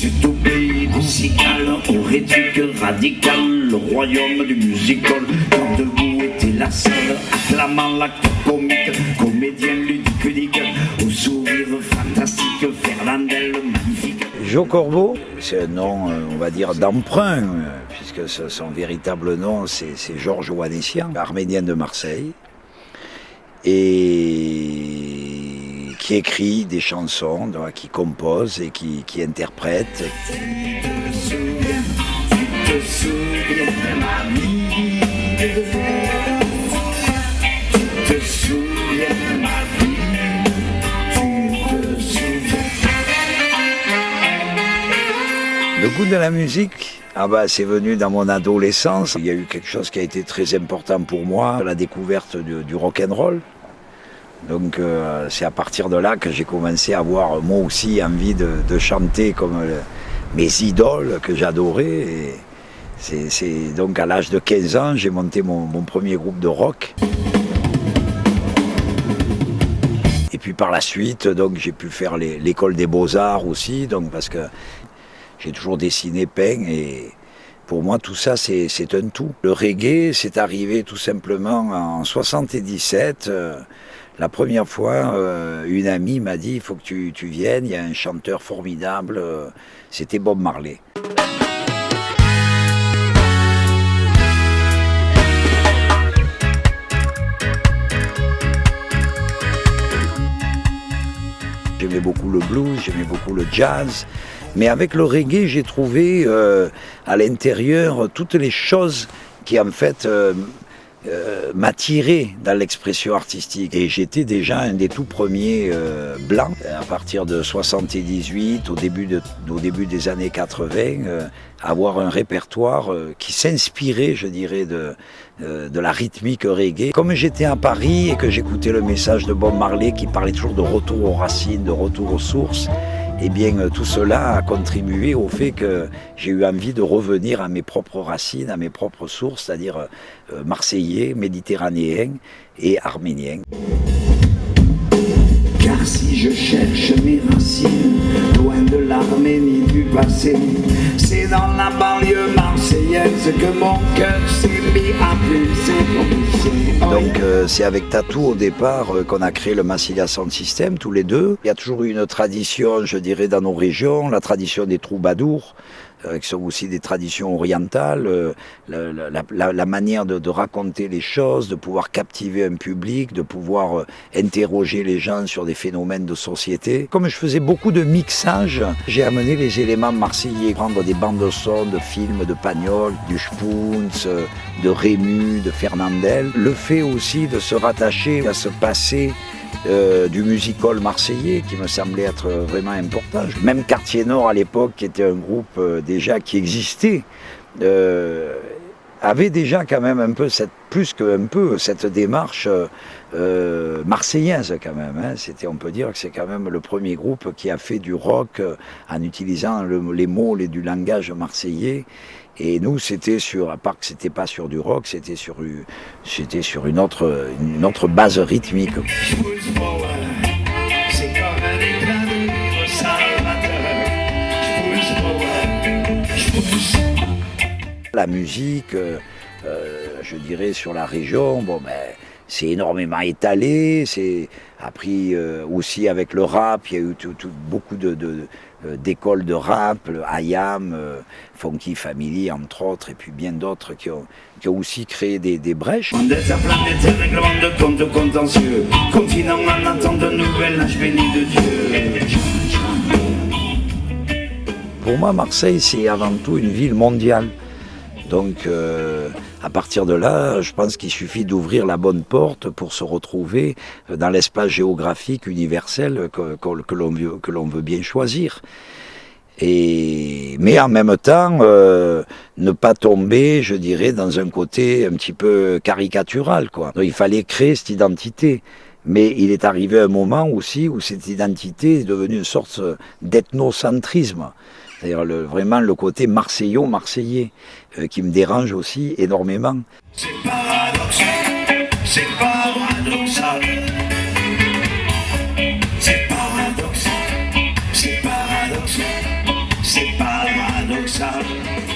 Ce tout pays musical aurait dit que radical, le royaume du musical. Quand debout était la salle, acclamant l'acteur comique, comédien ludique, au sourire fantastique, Fernandel le magnifique. Jo Corbeau, c'est un nom, on va dire, d'emprunt, puisque son véritable nom, c'est Georges Oanessian, arménien de Marseille, et qui écrit des chansons, qui compose et qui interprète. Tu te souviens de ma vie, tu te souviens de ma vie, tu te souviens. Le goût de la musique, c'est venu dans mon adolescence. Il y a eu quelque chose qui a été très important pour moi, la découverte du rock'n'roll. Donc c'est à partir de là que j'ai commencé à avoir moi aussi envie de chanter comme mes idoles que j'adorais. Et c'est donc à l'âge de 15 ans, j'ai monté mon premier groupe de rock. Et puis par la suite, donc j'ai pu faire l'école des beaux-arts aussi, donc parce que j'ai toujours dessiné, peint, et pour moi tout ça c'est un tout. Le reggae, c'est arrivé tout simplement en 77. La première fois, une amie m'a dit « il faut que tu viennes, il y a un chanteur formidable », c'était Bob Marley. J'aimais beaucoup le blues, j'aimais beaucoup le jazz, mais avec le reggae, j'ai trouvé à l'intérieur toutes les choses qui en fait m'attirait dans l'expression artistique. Et j'étais déjà un des tout premiers blancs, à partir de 78, au début des années 80, avoir un répertoire qui s'inspirait, je dirais, de la rythmique reggae. Comme j'étais à Paris et que j'écoutais le message de Bob Marley qui parlait toujours de retour aux racines, de retour aux sources, eh bien tout cela a contribué au fait que j'ai eu envie de revenir à mes propres racines, à mes propres sources, c'est-à-dire marseillais, méditerranéen et arménien. Car si je cherche mes racines, loin de l'Arménie du passé, c'est dans la banlieue marseillaise que mon cœur s'est mis à pulser. Donc c'est avec Tatou au départ qu'on a créé le Massilia Sound System, tous les deux. Il y a toujours eu une tradition, je dirais, dans nos régions, la tradition des troubadours, qui sont aussi des traditions orientales, la manière de raconter les choses, de pouvoir captiver un public, de pouvoir interroger les gens sur des phénomènes de société. Comme je faisais beaucoup de mixage, j'ai amené les éléments marseillais, prendre des bandes de son, de films, de Pagnol, du Spoons, de Rému, de Fernandel. Le fait aussi de se rattacher à ce passé du music-hall marseillais qui me semblait être vraiment important. Même Quartier Nord à l'époque, qui était un groupe déjà qui existait, avait déjà quand même un peu plus qu'un peu cette démarche marseillaise quand même. Hein. On peut dire que c'est quand même le premier groupe qui a fait du rock en utilisant les mots du langage marseillais. Et nous, à part que c'était pas sur du rock, c'était sur une autre base rythmique. La musique, je dirais sur la région, c'est énormément étalé, c'est appris aussi avec le rap, il y a eu beaucoup d'écoles de rap, le IAM, Funky Family entre autres, et puis bien d'autres qui ont aussi créé des brèches. Règlement de compte contentieux, continent en attente de nouvel âge béni de Dieu. Pour moi, Marseille, c'est avant tout une ville mondiale. Donc, à partir de là, je pense qu'il suffit d'ouvrir la bonne porte pour se retrouver dans l'espace géographique universel que l'on veut bien choisir. Mais en même temps, ne pas tomber, je dirais, dans un côté un petit peu caricatural, quoi. Donc, il fallait créer cette identité. Mais il est arrivé un moment aussi où cette identité est devenue une sorte d'ethnocentrisme. C'est-à-dire vraiment le côté marseillais qui me dérange aussi énormément. C'est paradoxal, c'est paradoxal. C'est paradoxal, c'est paradoxal, c'est salle.